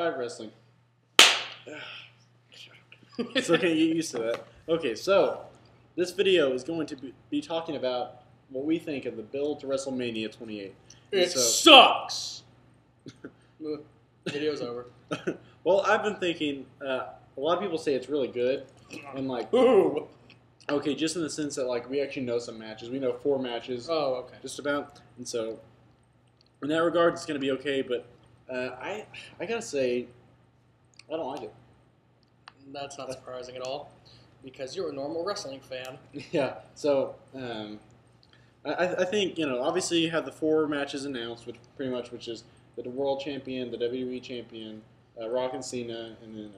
5 Wrestling. It's okay, get used to that. Okay, so this video is going to be talking about what we think of the build to WrestleMania 28. It sucks! Video's over. Well, I've been thinking, a lot of people say it's really good, and like, Ooh. okay, just in the sense that like we actually know some matches. We know 4 matches. Oh, okay. Just about, and so in that regard, it's going to be okay. But I gotta say, I don't like it. That's not surprising at all, because you're a normal wrestling fan. Yeah. So I think, you know, obviously you have the 4 matches announced, which is the World Champion, the WWE Champion, Rock and Cena, and then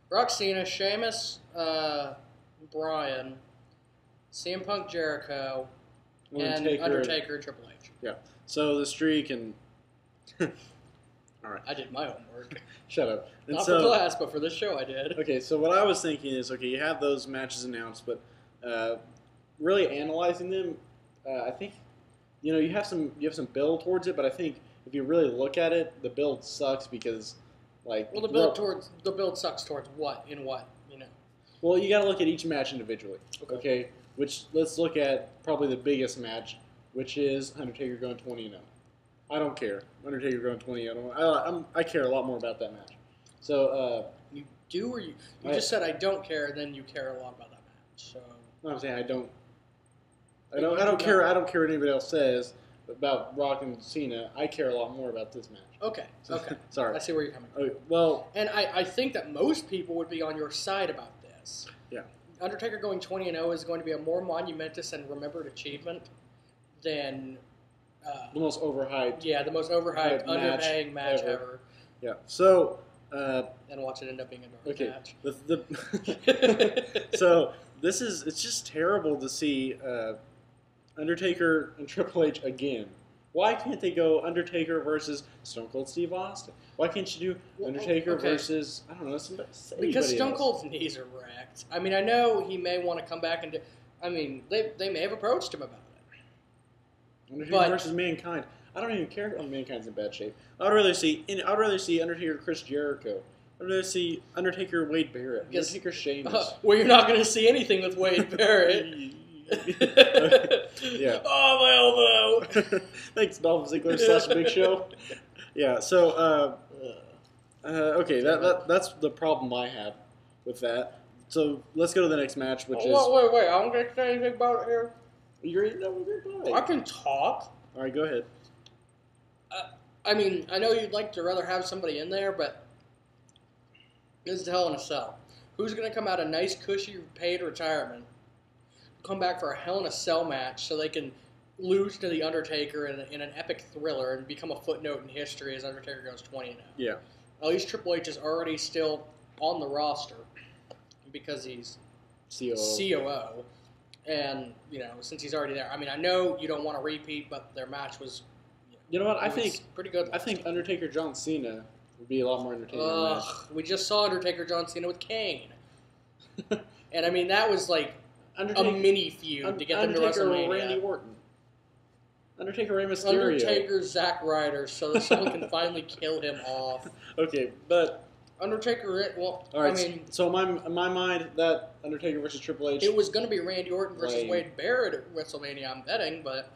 Rock, Cena, Sheamus, Bryan, CM Punk, Jericho, and Undertaker, Triple H. Yeah. So the streak and all right. I did my homework. Shut up. And Not for class, but for this show I did. Okay, so what I was thinking is, okay, you have those matches announced, but really analyzing them, I think, you know, you have some build towards it, but I think if you really look at it, the build sucks because, like, well, the build sucks towards what you know. Well, you got to look at each match individually. Okay. Which let's look at probably the biggest match, which is Undertaker going 20-0. I don't care. Undertaker going 20-0. I care a lot more about that match. So you do, or you just said I don't care, then you care a lot about that match. So no, I'm saying I don't care. I don't care what anybody else says about Rock and Cena. I care a lot more about this match. Okay. Okay. Sorry. I see where you're coming from. Okay, well, and I think that most people would be on your side about this. Yeah. Undertaker going 20-0 is going to be a more monumentous and remembered achievement than the most overhyped. Yeah, the most overhyped, underpaying match ever. Yeah. So. And watch it end up being a dark match. So it's just terrible to see Undertaker and Triple H again. Why can't they go Undertaker versus Stone Cold Steve Austin? Why can't you do Undertaker versus, I don't know, somebody because Stone else? Cold's knees are wrecked. I mean, I know he may want to come back and I mean, they may have approached him about it. Undertaker versus Mankind. I don't even care if Mankind's in bad shape. I'd rather see Undertaker Chris Jericho. I'd rather see Undertaker Wade Barrett. Undertaker Sheamus. Well, you're not going to see anything with Wade Barrett. Yeah. Oh, my elbow. Thanks, Dolph Ziggler / Big Show. Yeah. So okay, that's the problem I have with that. So let's go to the next match, which is. Wait! I don't get to say anything about it here. I can talk. All right, go ahead. I mean, I know you'd like to rather have somebody in there, but this is Hell in a Cell. Who's going to come out a nice, cushy, paid retirement, come back for a Hell in a Cell match so they can lose to The Undertaker in an epic thriller and become a footnote in history as Undertaker goes 20-0? Yeah. At least Triple H is already still on the roster because he's COO. And, you know, since he's already there. I mean, I know you don't want to repeat, but their match was... You know what? I think pretty good. I think Undertaker John Cena would be a lot more entertaining. We just saw Undertaker John Cena with Kane, and I mean that was like a mini feud to get them to WrestleMania. Randy Orton, Undertaker Rey Mysterio, Undertaker Zack Ryder, so that someone can finally kill him off. Okay, but Undertaker. Well, all right. I mean, so in my mind, that Undertaker versus Triple H. It was going to be Randy Orton versus Wade Barrett at WrestleMania. I'm betting, but.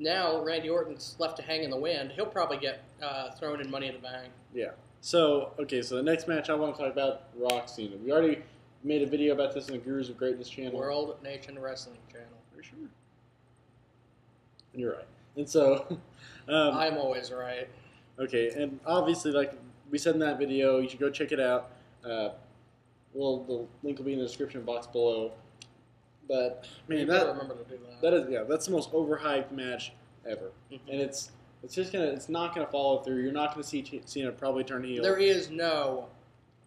Now, Randy Orton's left to hang in the wind. He'll probably get thrown in Money in the Bank. Yeah. So, okay, so the next match I want to talk about, Rock Cena. We already made a video about this on the Gurus of Greatness channel. World Nation Wrestling channel. Are you sure? You're right. And so... I'm always right. Okay, and obviously, like we said in that video, you should go check it out. Well, the link will be in the description box below. But man, remember to do that's the most overhyped match ever, and it's not gonna follow through. You're not gonna see Cena probably turn heel. There is no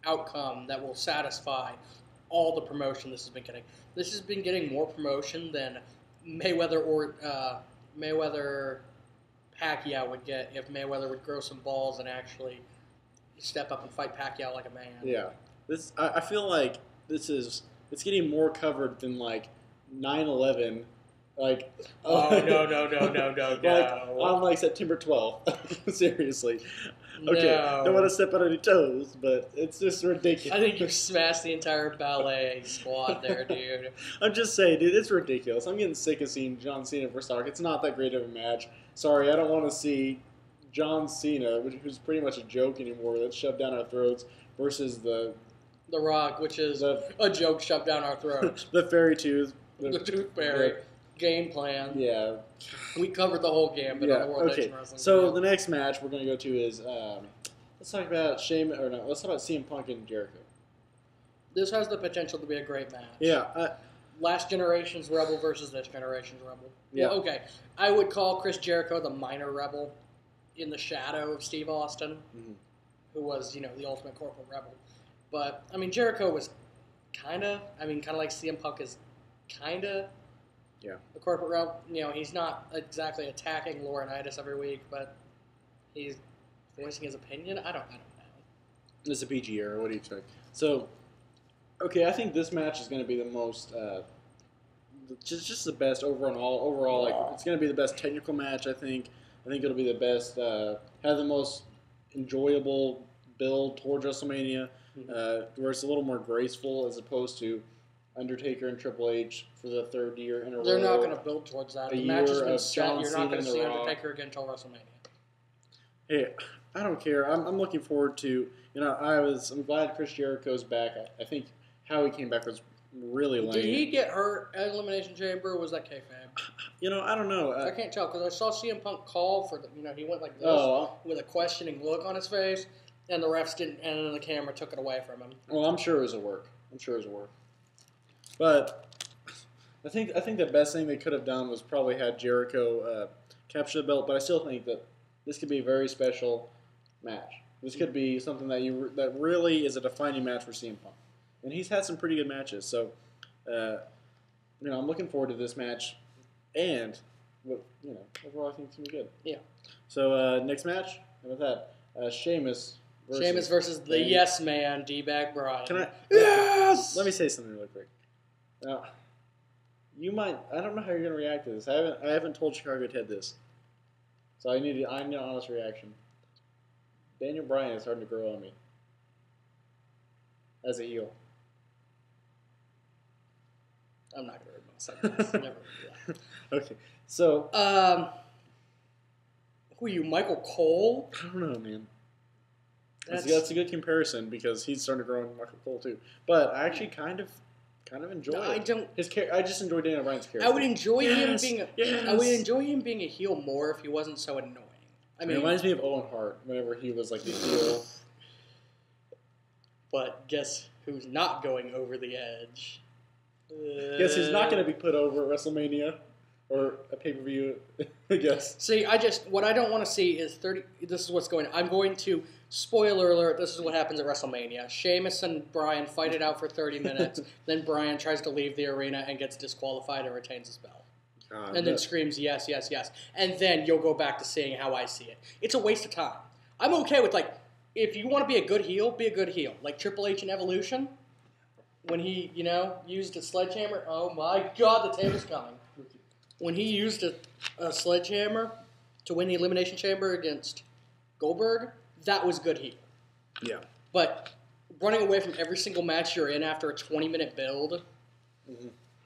outcome that will satisfy all the promotion this has been getting. This has been getting more promotion than Mayweather or Pacquiao would get if Mayweather would grow some balls and actually step up and fight Pacquiao like a man. Yeah, I feel like it's getting more covered than like 9/11 Like, Oh like, no! on like September 12th. Seriously. Okay, No. don't want to step on any toes, but it's just ridiculous. I think you smashed the entire ballet squad there, dude. I'm just saying, dude, it's ridiculous. I'm getting sick of seeing John Cena versus Rock. It's not that great of a match. Sorry, I don't want to see John Cena, who's pretty much a joke anymore, that's shoved down our throats, versus The Rock, which is a joke shoved down our throats. the Fairy Tooth. The Tooth Fairy. Game plan. Yeah. We covered the whole gambit on the World Nation Wrestling. So the next match we're going to go to is, let's talk about let's talk about CM Punk and Jericho. This has the potential to be a great match. Yeah. Last generation's Rebel versus this generation's Rebel. Yeah. Well, okay. I would call Chris Jericho the minor Rebel in the shadow of Steve Austin, who was, the ultimate corporate rebel. But, I mean, Jericho was kind of like CM Punk is kind of the corporate rebel. He's not exactly attacking Laurinaitis every week, but he's voicing his opinion. I don't know. It's a PG era. What do you expect? So, okay, I think this match is going to be the most, just the best overall. Like, it's going to be the best technical match. I think it'll be the best. Have the most enjoyable build towards WrestleMania, where it's a little more graceful as opposed to Undertaker and Triple H for the third year in a row. They're not going to build towards that. The match has been set. You're not going to see Undertaker again until WrestleMania. Hey, I don't care. I'm looking forward to. I'm glad Chris Jericho's back. I think how he came back was really lame. Did he get hurt at Elimination Chamber, or was that kayfabe? I don't know. I can't tell because I saw CM Punk call for he went like this with a questioning look on his face, and the refs didn't, and then the camera took it away from him. Well, I'm sure it was a work. But I think the best thing they could have done was probably had Jericho capture the belt. But I still think that this could be a very special match. This could be something that really is a defining match for CM Punk, and he's had some pretty good matches. So, I'm looking forward to this match, and overall I think it's gonna be good. Yeah. So next match, how about that? Sheamus versus the Yes Man, D-Bag Bryan. Yes. Let me say something really quick. Now, I don't know how you're going to react to this. I haven't told Chicago Ted this. So I need an honest reaction. Daniel Bryan is starting to grow on me. As a heel. I'm not going to read my sentence. Never do that. Okay. So. Who are you, Michael Cole? I don't know, man. That's a good comparison because he's starting to grow on Michael Cole too. But I actually kind of enjoy it. I just enjoy Daniel Bryan's character. I would enjoy him being a heel more if he wasn't so annoying. I mean, it reminds me of Owen Hart whenever he was like the heel. But guess who's not going over the edge? Guess who's not going to be put over at WrestleMania or a pay-per-view? I guess. See, what I don't want to see is 30. This is what's going on. I'm going to spoiler alert. This is what happens at WrestleMania. Sheamus and Bryan fight it out for 30 minutes. Then Bryan tries to leave the arena and gets disqualified and retains his belt. And then screams, yes, yes, yes. And then you'll go back to seeing how I see it. It's a waste of time. I'm okay with, if you want to be a good heel, be a good heel. Like Triple H in Evolution, when he, used a sledgehammer. Oh, my God, the table's coming. When he used a sledgehammer to win the Elimination Chamber against Goldberg, that was good heel. Yeah. But running away from every single match you're in after a 20-minute build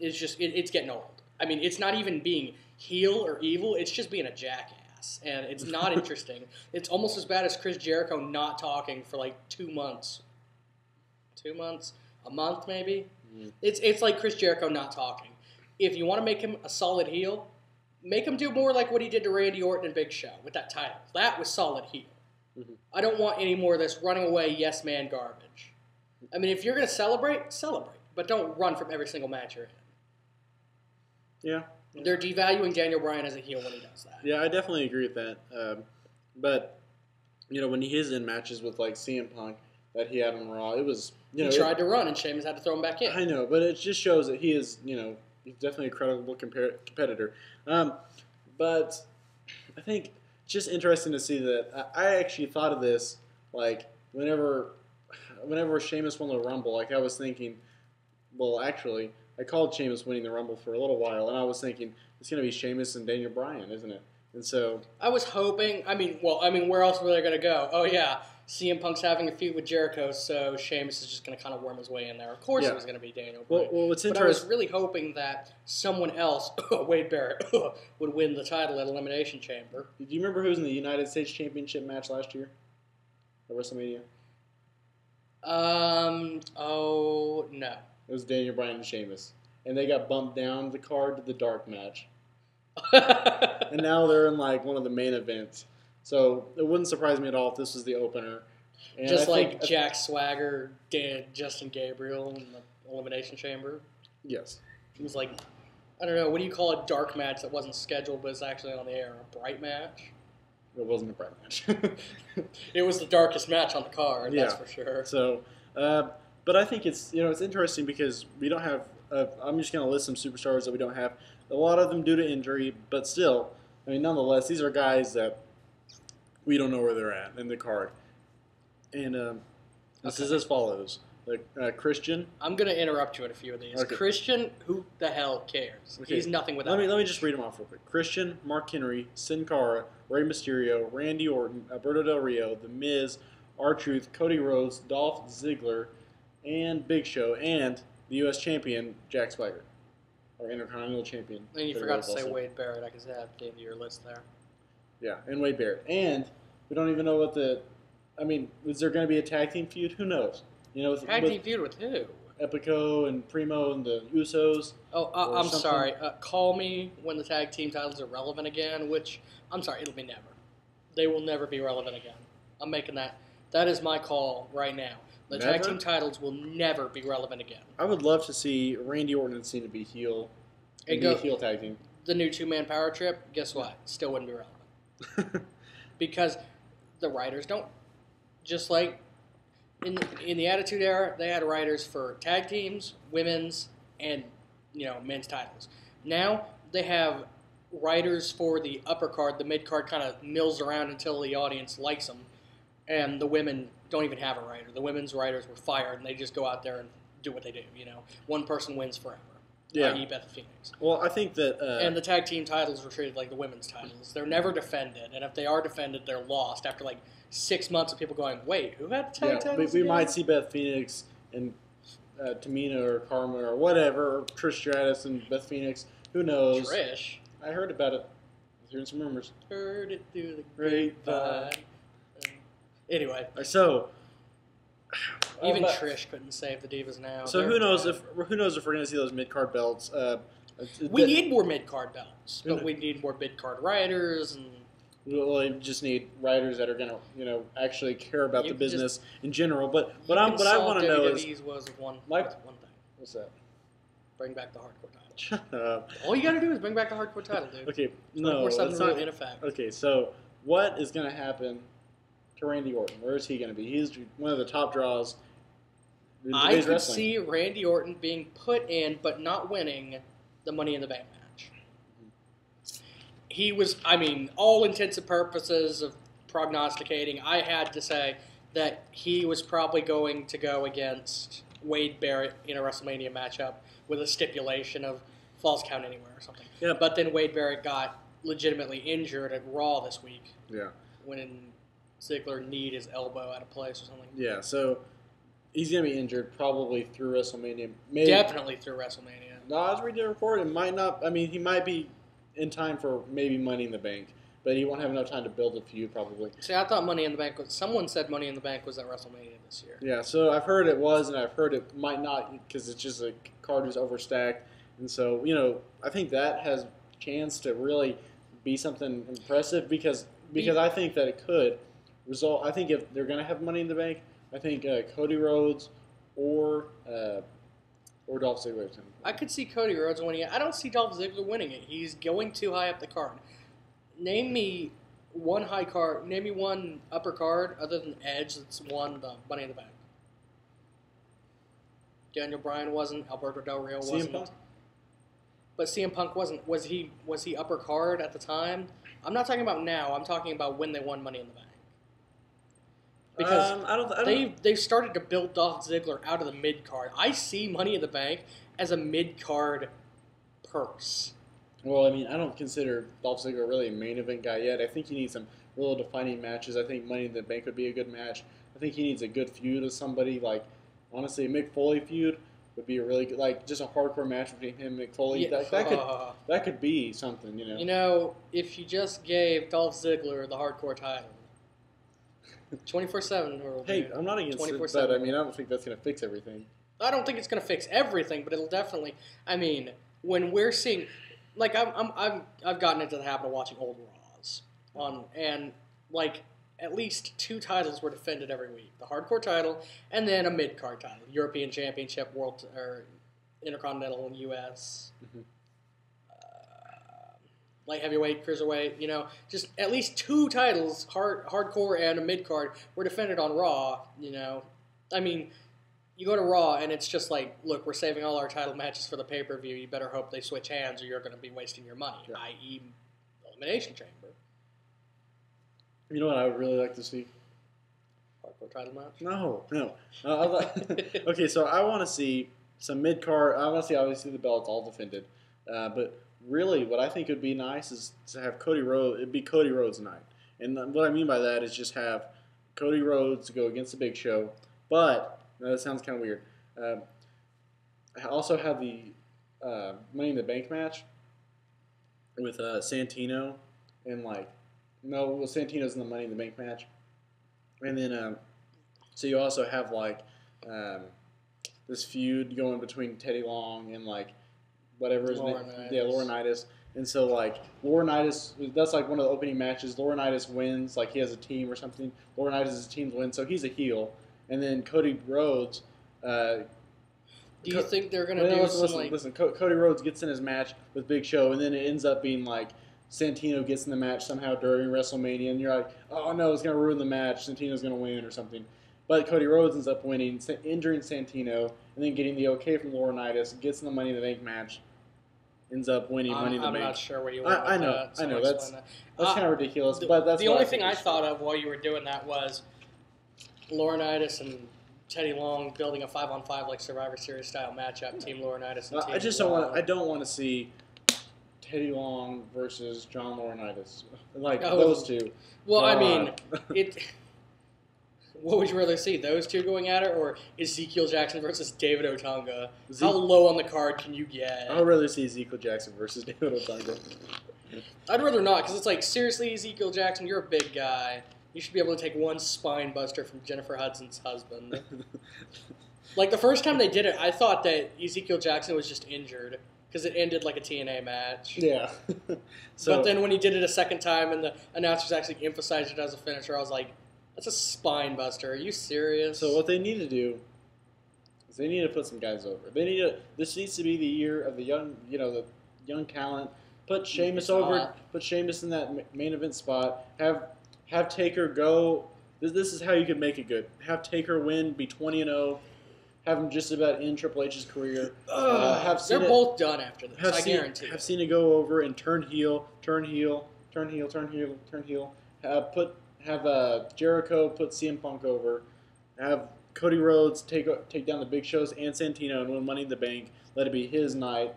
is just, it's getting old. I mean, it's not even being heel or evil. It's just being a jackass. And it's not interesting. It's almost as bad as Chris Jericho not talking for 2 months. 2 months? A month, maybe? It's like Chris Jericho not talking. If you want to make him a solid heel, make him do more like what he did to Randy Orton and Big Show with that title. That was solid heel. I don't want any more of this running away yes man garbage. I mean, if you're going to celebrate. But don't run from every single match you're in. Yeah. They're devaluing Daniel Bryan as a heel when he does that. Yeah, I definitely agree with that. But, when he is in matches with, CM Punk that he had on Raw, it was, He tried to run, and Sheamus had to throw him back in. I know, but it just shows that he is, he's definitely a credible competitor. But I think just interesting to see that I actually thought of this, whenever Sheamus won the Rumble, I was thinking, well, actually, I called Sheamus winning the Rumble for a little while, and I was thinking it's going to be Sheamus and Daniel Bryan, isn't it? And so I was hoping. Where else were they going to go? Oh yeah, CM Punk's having a feud with Jericho, so Sheamus is just going to kind of worm his way in there. Of course, it was going to be Daniel Bryan. Well, what's but interesting? I was really hoping that someone else, Wade Barrett, would win the title at Elimination Chamber. Do you remember who was in the United States Championship match last year at WrestleMania? Oh no. It was Daniel Bryan and Sheamus, and they got bumped down the card to the dark match. And now they're in like one of the main events. So it wouldn't surprise me at all if this was the opener. And just like Jack Swagger did Justin Gabriel in the Elimination Chamber. Yes. It was like, I don't know, what do you call a dark match that wasn't scheduled but is actually on the air? A bright match? It wasn't a bright match. It was the darkest match on the card, that's for sure. So, but I think it's interesting because we don't have. I'm just going to list some superstars that we don't have. A lot of them due to injury, but still, I mean, nonetheless, these are guys that we don't know where they're at in the card. And this is as follows: Christian. I'm going to interrupt you in a few of these. Okay. Christian, who the hell cares? Okay. He's nothing without. Let me just read them off real quick. Christian, Mark Henry, Sin Cara, Rey Mysterio, Randy Orton, Alberto Del Rio, The Miz, R-Truth, Cody Rhodes, Dolph Ziggler, and Big Show, and the U.S. Champion Jack Swagger, or Intercontinental Champion. And you forgot to say Wade Barrett. I can say that into your list there. Yeah, and Wade Barrett. And we don't even know what is there going to be a tag team feud? Who knows? Tag team feud with who? Epico and Primo and the Usos. Oh, I'm sorry. Call me when the tag team titles are relevant again, which, I'm sorry, it'll be never. They will never be relevant again. I'm making that. That is my call right now. The tag team titles will never be relevant again. I would love to see Randy Orton and Cena be heel. And be a heel tag team. The new two-man power trip, guess what? Still wouldn't be relevant. Because the writers don't. Just like in the Attitude Era, they had writers for tag teams, women's, and men's titles. Now they have writers for the upper card. The mid card kind of mills around until the audience likes them, and the women don't even have a writer. The women's writers were fired, and they just go out there and do what they do. One person wins forever. Yeah. i.e. Beth Phoenix. Well, I think that... and the tag team titles were treated like the women's titles. They're never defended, and if they are defended, they're lost after 6 months of people going, wait, who had the tag titles we again? might see Beth Phoenix and Tamina or Karma or whatever, or Trish Stratus and Beth Phoenix. Who knows? Trish? I heard about it. I was hearing some rumors. Heard it through the grapevine. Anyway. So... Even Trish couldn't save the Divas now. So who knows if we're going to see those mid card belts? We need more mid card belts, but we need more mid card writers, and we just need writers that are going to actually care about the business in general. But what I want to know is was one thing. What's that? Bring back the hardcore title. Shut up. All you got to do is bring back the hardcore title, dude. Okay, no, that's not in effect. Okay, so what is going to happen to Randy Orton? Where is he going to be? He's one of the top draws. I could see Randy Orton being put in, but not winning the Money in the Bank match. He was, all intents and purposes of prognosticating, I had to say that he was probably going to go against Wade Barrett in a WrestleMania matchup with a stipulation of Falls Count Anywhere or something. Yeah. But then Wade Barrett got legitimately injured at Raw this week. Yeah. When Ziggler kneed his elbow out of place or something. Yeah, so he's going to be injured probably through WrestleMania. Definitely through WrestleMania. No, as we did report, it might not. He might be in time for maybe Money in the Bank, but he won't have enough time to build a feud probably. See, I thought Money in the Bank someone said Money in the Bank was at WrestleMania this year. Yeah, so I've heard it was, and I've heard it might not because it's just a card is overstacked. And so, I think that has a chance to really be something impressive because I think that it could result. I think if they're going to have Money in the Bank, I think Cody Rhodes or Dolph Ziggler. I could see Cody Rhodes winning it. I don't see Dolph Ziggler winning it. He's going too high up the card. Name me one high card. Name me one upper card other than Edge that's won the Money in the Bank. Daniel Bryan wasn't. Alberto Del Rio wasn't. CM Punk? But CM Punk wasn't. Was he upper card at the time? I'm not talking about now. I'm talking about when they won Money in the Bank. Because I don't. they've started to build Dolph Ziggler out of the mid card. I see Money in the Bank as a mid card purse. Well, I mean, I don't consider Dolph Ziggler really a main event guy yet. I think he needs some real defining matches. I think Money in the Bank would be a good match. I think he needs a good feud with somebody. Like, honestly, a Mick Foley feud would be a really good, like, just a hardcore match between him and Mick Foley. Yeah. That could be something, you know. You know, if you just gave Dolph Ziggler the hardcore title, 24/7 world. Hey, I'm not against it, but I mean, I don't think that's gonna fix everything. I don't think it's going to fix everything, but it'll definitely. I mean, when we're seeing, like, I've gotten into the habit of watching old Raws and like at least 2 titles were defended every week: the hardcore title and then a mid card title, European Championship, World or Intercontinental US. Mm-hmm. Light heavyweight, cruiserweight, you know, just at least 2 titles, hardcore and a mid card, were defended on Raw. You know, I mean, you go to Raw and it's just like, look, we're saving all our title matches for the pay per view. You better hope they switch hands, or you're going to be wasting your money. Yeah. I.e., Elimination Chamber. You know what I would really like to see? Hardcore title match. No. Okay, so I want to see some mid card. I want to see obviously the belts all defended, but really, what I think would be nice is to have Cody Rhodes. It'd be Cody Rhodes night, and what I mean by that is just have Cody Rhodes go against the Big Show. But that sounds kind of weird. Also have the Money in the Bank match with Santino and Santino's in the Money in the Bank match, and then so you also have like this feud going between Teddy Long and like whatever his name, Laurinaitis. And so like Laurinaitis, that's like one of the opening matches. Laurinaitis wins, like he has a team or something. Laurinaitis' team wins, so he's a heel. And then Cody Rhodes. Do you think they're gonna do some listen? Cody Rhodes gets in his match with Big Show, and then it ends up being like Santino gets in the match somehow during WrestleMania, and you're like, oh no, it's gonna ruin the match. Santino's gonna win or something. But Cody Rhodes ends up winning, injuring Santino, and then getting the okay from Laurinaitis, gets in the Money in the Bank match, ends up winning Money in the Bank. I'm not sure where you went with I know, that. I know. That's kind of ridiculous, but that's the only thing I thought of while you were doing that was Laurinaitis and Teddy Long building a 5-on-5 like Survivor Series style matchup. Team Laurinaitis and Team I just Long. I don't want to see Teddy Long versus John Laurinaitis, like those two. Well, I mean, what would you rather see? Those two going at it, or Ezekiel Jackson versus David Otunga? How low on the card can you get? I would rather see Ezekiel Jackson versus David Otunga. I'd rather not, because it's like, seriously, Ezekiel Jackson, you're a big guy. You should be able to take one spine buster from Jennifer Hudson's husband. Like, the first time they did it, I thought that Ezekiel Jackson was just injured, because it ended like a TNA match. Yeah. But then when he did it a second time and the announcers actually emphasized it as a finisher, I was like, that's a spine buster. Are you serious? So what they need to do is they need to put some guys over. This needs to be the year of the young talent. Put Sheamus over. Put Sheamus in that main event spot. Have Taker go. This is how you can make it good. Have Taker win, be 20-0. Have him just about end Triple H's career. They're both done after this. I guarantee. Have Cena go over and turn heel. Have Jericho put CM Punk over. Have Cody Rhodes take down the Big Shows and Santino and win Money in the Bank. Let it be his night.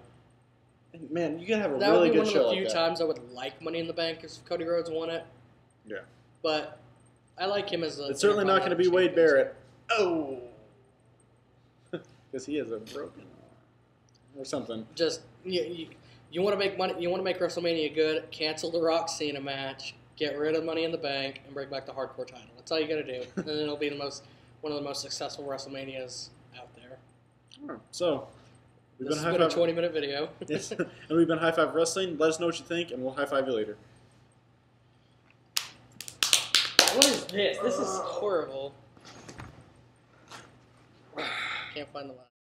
And man, you can have a really good show. That would be one of the few times I would like Money in the Bank if Cody Rhodes won it. Yeah. But I like him as a... It's certainly not going to be Wade Barrett. Oh! Because he has a broken arm. Or something. Just, you want to make money, you want to make WrestleMania good, cancel the Rock Cena match, get rid of Money in the Bank, and bring back the hardcore title. That's all you got to do. And then it'll be one of the most successful WrestleManias out there. Oh, so... This has been a 20-minute video. Yes. And we've been High Five Wrestling. Let us know what you think, and we'll high five you later. What is this? This is horrible. Can't find the last.